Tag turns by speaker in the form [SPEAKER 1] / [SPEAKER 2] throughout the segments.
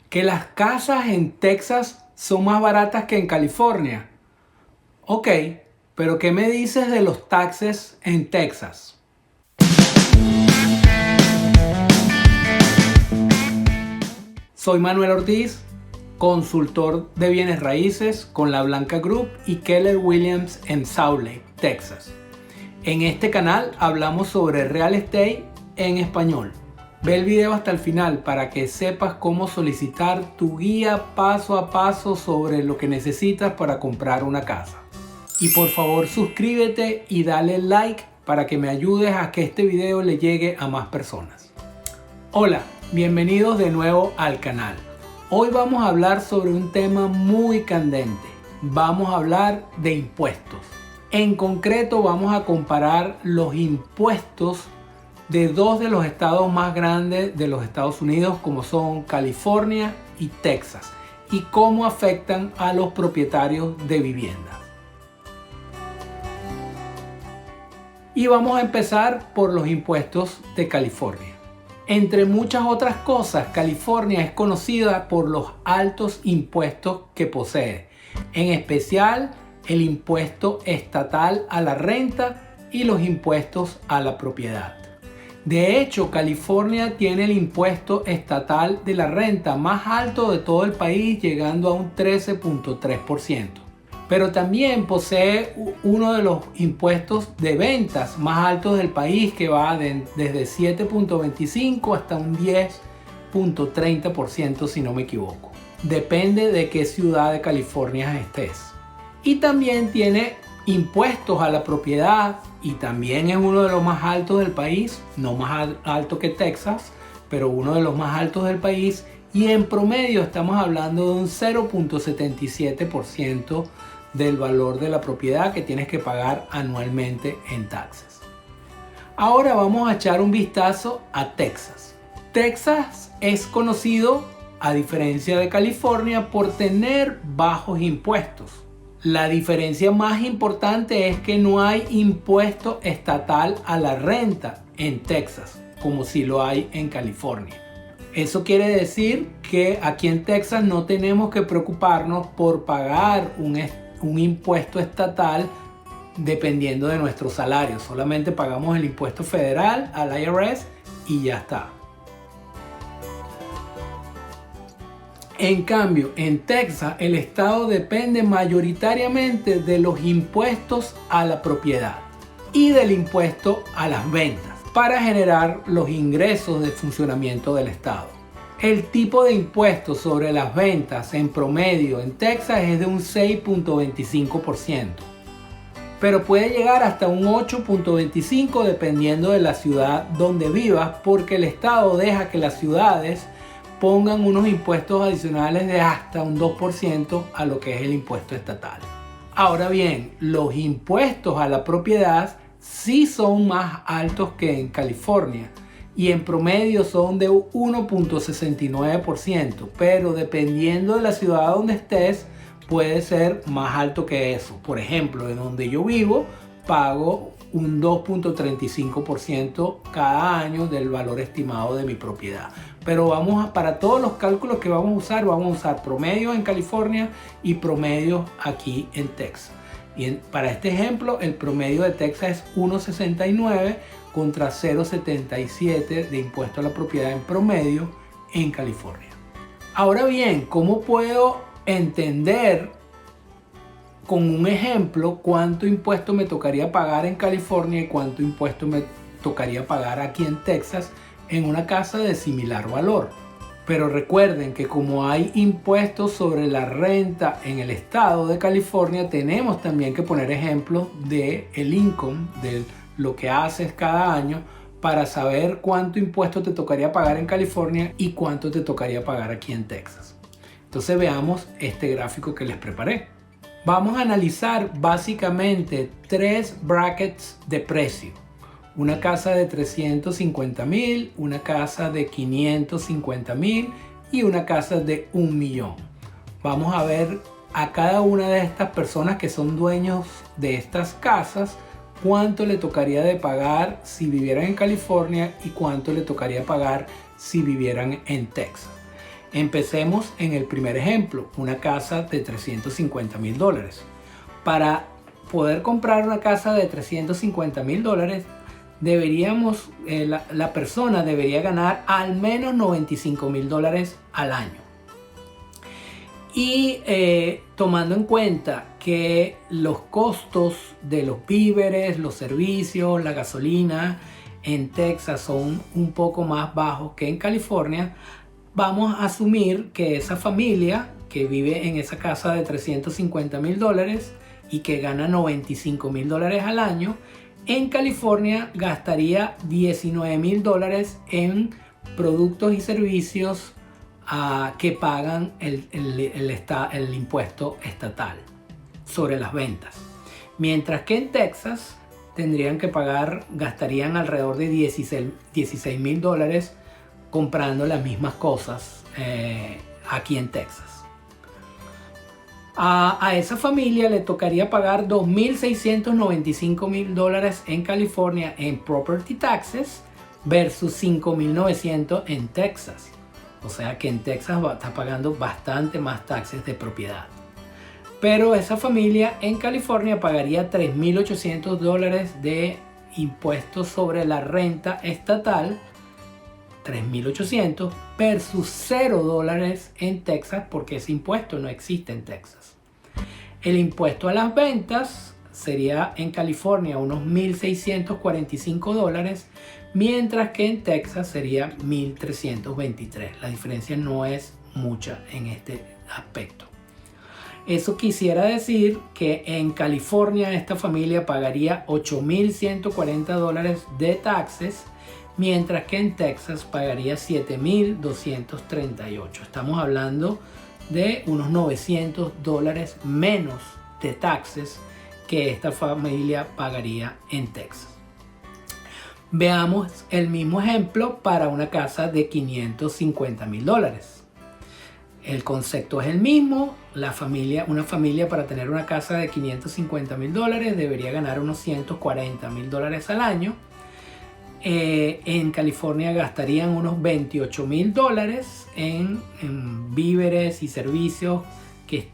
[SPEAKER 1] que las casas en Texas son más baratas que en California. Ok, pero ¿qué me dices de los taxes en Texas? Soy Manuel Ortiz, consultor de bienes raíces con La Blanca Group y Keller Williams en Salt Lake, Texas. En este canal hablamos sobre real estate en español. Ve el video hasta el final para que sepas cómo solicitar tu guía paso a paso sobre lo que necesitas para comprar una casa. Y por favor suscríbete y dale like para que me ayudes a que este video le llegue a más personas. Hola, bienvenidos de nuevo al canal. Hoy vamos a hablar sobre un tema muy candente. Vamos a hablar de impuestos. En concreto vamos a comparar los impuestos de dos de los estados más grandes de los Estados Unidos, como son California y Texas, y cómo afectan a los propietarios de viviendas. Y vamos a empezar por los impuestos de California. Entre muchas otras cosas, California es conocida por los altos impuestos que posee, en especial el impuesto estatal a la renta y los impuestos a la propiedad. De hecho, California tiene el impuesto estatal de la renta más alto de todo el país, llegando a un 13.3%. Pero también posee uno de los impuestos de ventas más altos del país, que va desde 7.25 hasta un 10.30%, si no me equivoco. Depende de qué ciudad de California estés. Y también tiene impuestos a la propiedad, y también es uno de los más altos del país, no más alto que Texas, pero uno de los más altos del país, y en promedio estamos hablando de un 0.77% del valor de la propiedad que tienes que pagar anualmente en taxes. Ahora vamos a echar un vistazo a Texas. Texas es conocido, a diferencia de California, por tener bajos impuestos. La diferencia más importante es que no hay impuesto estatal a la renta en Texas, como si lo hay en California. Eso quiere decir que aquí en Texas no tenemos que preocuparnos por pagar un impuesto estatal dependiendo de nuestro salario. Solamente pagamos el impuesto federal al IRS y ya está. En cambio, en Texas, el estado depende mayoritariamente de los impuestos a la propiedad y del impuesto a las ventas para generar los ingresos de funcionamiento del estado. El tipo de impuesto sobre las ventas en promedio en Texas es de un 6.25%, pero puede llegar hasta un 8.25% dependiendo de la ciudad donde vivas, porque el estado deja que las ciudades pongan unos impuestos adicionales de hasta un 2% a lo que es el impuesto estatal. Ahora bien, los impuestos a la propiedad sí son más altos que en California y en promedio son de 1.69%, pero dependiendo de la ciudad donde estés puede ser más alto que eso. Por ejemplo, en donde yo vivo pago un 2.35% cada año del valor estimado de mi propiedad. Pero para todos los cálculos que vamos a usar promedios en California y promedios aquí en Texas. Y para este ejemplo, el promedio de Texas es 1.69 contra 0.77 de impuesto a la propiedad en promedio en California. Ahora bien, ¿cómo puedo entender con un ejemplo cuánto impuesto me tocaría pagar en California y cuánto impuesto me tocaría pagar aquí en Texas en una casa de similar valor? Pero recuerden que como hay impuestos sobre la renta en el estado de California, tenemos también que poner ejemplos del income, de lo que haces cada año, para saber cuánto impuesto te tocaría pagar en California y cuánto te tocaría pagar aquí en Texas. Entonces veamos este gráfico que les preparé. Vamos a analizar básicamente tres brackets de precio. Una casa de 350,000, una casa de 550,000 y una casa de 1,000,000. Vamos a ver a cada una de estas personas que son dueños de estas casas cuánto le tocaría de pagar si vivieran en California y cuánto le tocaría pagar si vivieran en Texas. Empecemos en el primer ejemplo, una casa de $350,000. Para poder comprar una casa de $350,000, la persona debería ganar al menos $95,000 al año. Y tomando en cuenta que los costos de los víveres, los servicios, la gasolina en Texas son un poco más bajos que en California, vamos a asumir que esa familia que vive en esa casa de $350,000 y que gana $95,000 al año, en California gastaría $19,000 en productos y servicios que pagan el impuesto estatal sobre las ventas. Mientras que en Texas gastarían alrededor de $16,000 comprando las mismas cosas aquí en Texas. A esa familia le tocaría pagar $2,695,000 en California en property taxes versus $5,900 en Texas. O sea que en Texas está pagando bastante más taxes de propiedad. Pero esa familia en California pagaría $3,800 de impuestos sobre la renta estatal, $3,800 versus $0 en Texas, porque ese impuesto no existe en Texas. El impuesto a las ventas sería en California unos $1,645, mientras que en Texas sería $1,323. La diferencia no es mucha en este aspecto. Eso quisiera decir que en California esta familia pagaría $8,140 de taxes, mientras que en Texas pagaría $7,238. Estamos hablando de unos $900 menos de taxes que esta familia pagaría en Texas. Veamos el mismo ejemplo para una casa de $550,000. El concepto es el mismo. Una familia para tener una casa de $550,000 debería ganar unos $140,000 al año. En California gastarían unos $28,000 en víveres y servicios que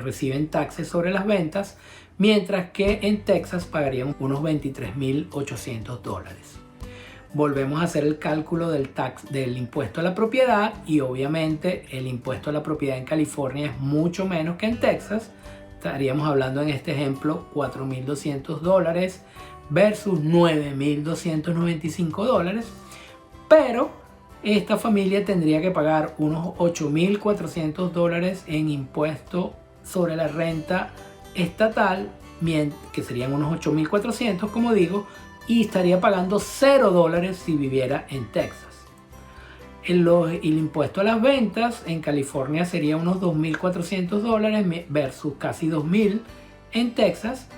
[SPEAKER 1] reciben taxes sobre las ventas, mientras que en Texas pagarían unos $23,800. Volvemos a hacer el cálculo del impuesto a la propiedad, y obviamente el impuesto a la propiedad en California es mucho menos que en Texas. Estaríamos hablando en este ejemplo $4,200 versus $9,295, pero esta familia tendría que pagar unos $8,400 en impuesto sobre la renta estatal, que serían unos $8,400, como digo, y estaría pagando $0 si viviera en Texas. El impuesto a las ventas en California sería unos $2,400 versus casi $2,000 en Texas,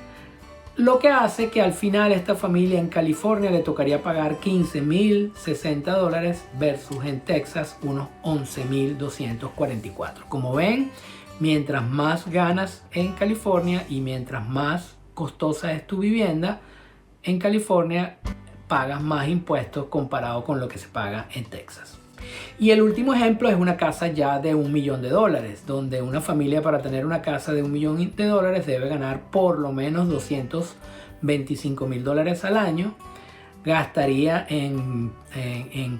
[SPEAKER 1] lo que hace que al final esta familia en California le tocaría pagar $15,060 versus en Texas unos $11,244. Como ven, mientras más ganas en California y mientras más costosa es tu vivienda, en California pagas más impuestos comparado con lo que se paga en Texas. Y el último ejemplo es una casa ya de $1 millón, donde una familia para tener una casa de $1 millón debe ganar por lo menos $225,000 al año. Gastaría en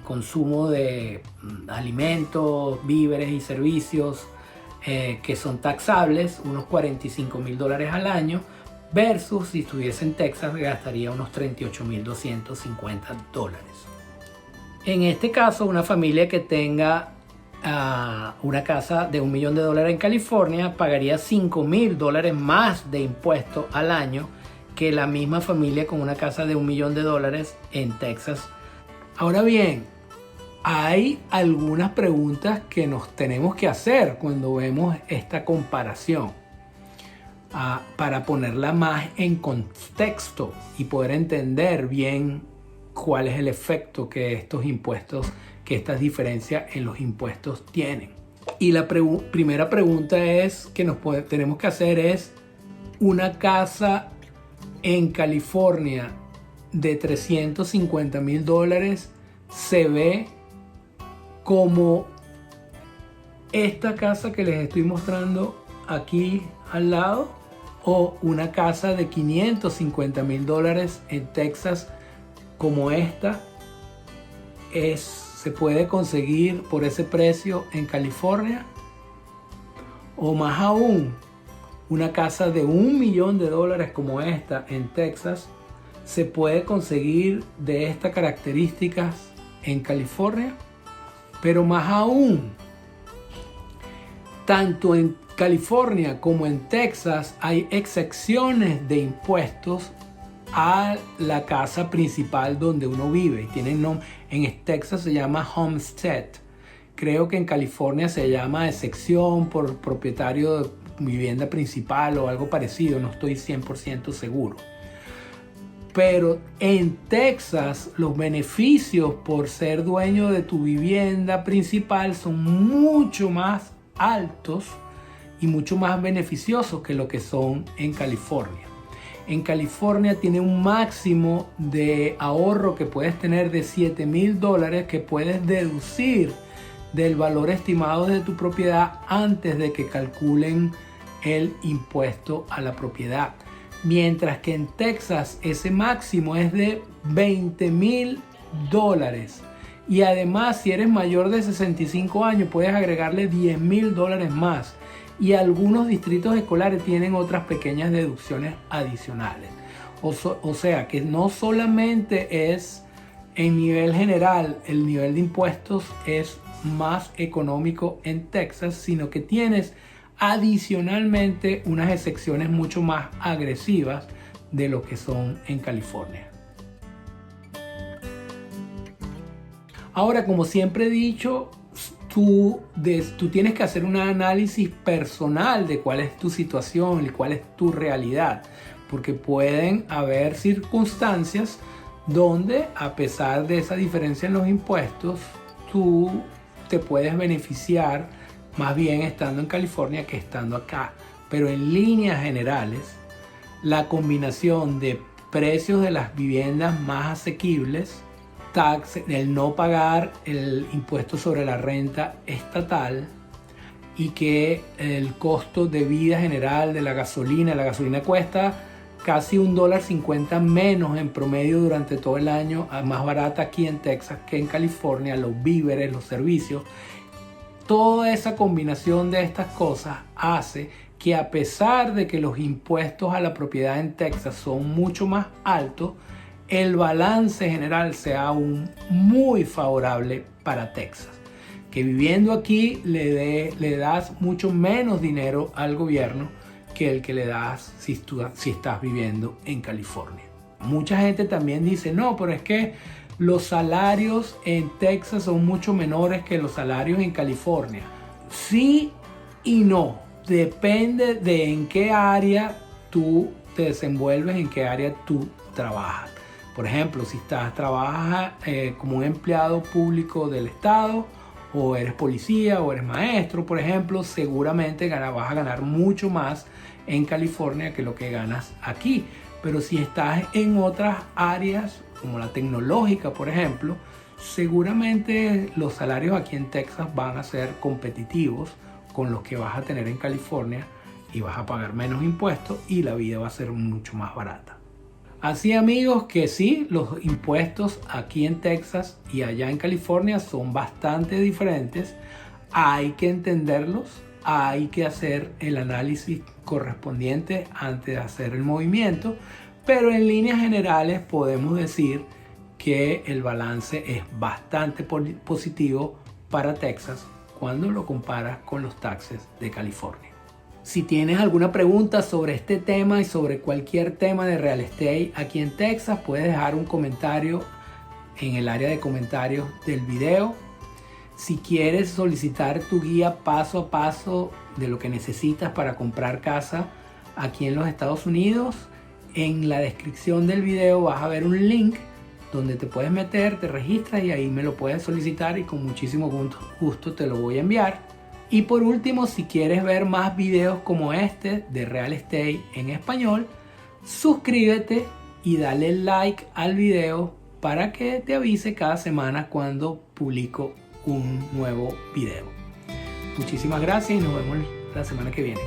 [SPEAKER 1] consumo de alimentos, víveres y servicios que son taxables, unos $45,000 al año, versus si estuviese en Texas gastaría unos $38,250. En este caso, una familia que tenga una casa de $1 millón en California pagaría $5,000 más de impuestos al año que la misma familia con una casa de $1 millón en Texas. Ahora bien, hay algunas preguntas que nos tenemos que hacer cuando vemos esta comparación, para ponerla más en contexto y poder entender bien cuál es el efecto que estas diferencias en los impuestos tienen. Y la primera pregunta que tenemos que hacer es: ¿una casa en California de $350,000 se ve como esta casa que les estoy mostrando aquí al lado o una casa de $550,000 en Texas como esta se puede conseguir por ese precio en California? O más aún, una casa de $1 millón como esta en Texas se puede conseguir de estas características en California. Pero más aún, tanto en California como en Texas hay excepciones de impuestos a la casa principal donde uno vive. En Texas se llama homestead. Creo que en California se llama excepción por propietario de vivienda principal o algo parecido. No estoy 100% seguro. Pero en Texas los beneficios por ser dueño de tu vivienda principal son mucho más altos y mucho más beneficiosos que lo que son en California. En California tiene un máximo de ahorro que puedes tener de $7,000 que puedes deducir del valor estimado de tu propiedad antes de que calculen el impuesto a la propiedad. Mientras que en Texas ese máximo es de $20,000. Y además, si eres mayor de 65 años, puedes agregarle $10,000 más. Y algunos distritos escolares tienen otras pequeñas deducciones adicionales. O sea que no solamente es en nivel general, el nivel de impuestos es más económico en Texas, sino que tienes adicionalmente unas excepciones mucho más agresivas de lo que son en California. Ahora, como siempre he dicho, tú tienes que hacer un análisis personal de cuál es tu situación y cuál es tu realidad, porque pueden haber circunstancias donde, a pesar de esa diferencia en los impuestos, tú te puedes beneficiar más bien estando en California que estando acá. Pero en líneas generales, la combinación de precios de las viviendas más asequibles, el no pagar el impuesto sobre la renta estatal y que el costo de vida general de la gasolina cuesta casi $1.50 menos en promedio durante todo el año, más barata aquí en Texas que en California, los víveres, los servicios. Toda esa combinación de estas cosas hace que, a pesar de que los impuestos a la propiedad en Texas son mucho más altos, el balance general sea aún muy favorable para Texas. Que viviendo aquí le das mucho menos dinero al gobierno que el que le das si estás viviendo en California. Mucha gente también dice, no, pero es que los salarios en Texas son mucho menores que los salarios en California. Sí y no. Depende de en qué área tú te desenvuelves, en qué área tú trabajas. Por ejemplo, si trabajas como un empleado público del Estado, o eres policía, o eres maestro, por ejemplo, seguramente vas a ganar mucho más en California que lo que ganas aquí. Pero si estás en otras áreas, como la tecnológica, por ejemplo, seguramente los salarios aquí en Texas van a ser competitivos con los que vas a tener en California y vas a pagar menos impuestos y la vida va a ser mucho más barata. Así, amigos, que sí, los impuestos aquí en Texas y allá en California son bastante diferentes. Hay que entenderlos, hay que hacer el análisis correspondiente antes de hacer el movimiento, pero en líneas generales podemos decir que el balance es bastante positivo para Texas cuando lo comparas con los taxes de California. Si tienes alguna pregunta sobre este tema y sobre cualquier tema de real estate aquí en Texas, puedes dejar un comentario en el área de comentarios del video. Si quieres solicitar tu guía paso a paso de lo que necesitas para comprar casa aquí en los Estados Unidos, en la descripción del video vas a ver un link donde te puedes meter, te registras y ahí me lo puedes solicitar y con muchísimo gusto te lo voy a enviar. Y por último, si quieres ver más videos como este de Real Estate en español, suscríbete y dale like al video para que te avise cada semana cuando publico un nuevo video. Muchísimas gracias y nos vemos la semana que viene.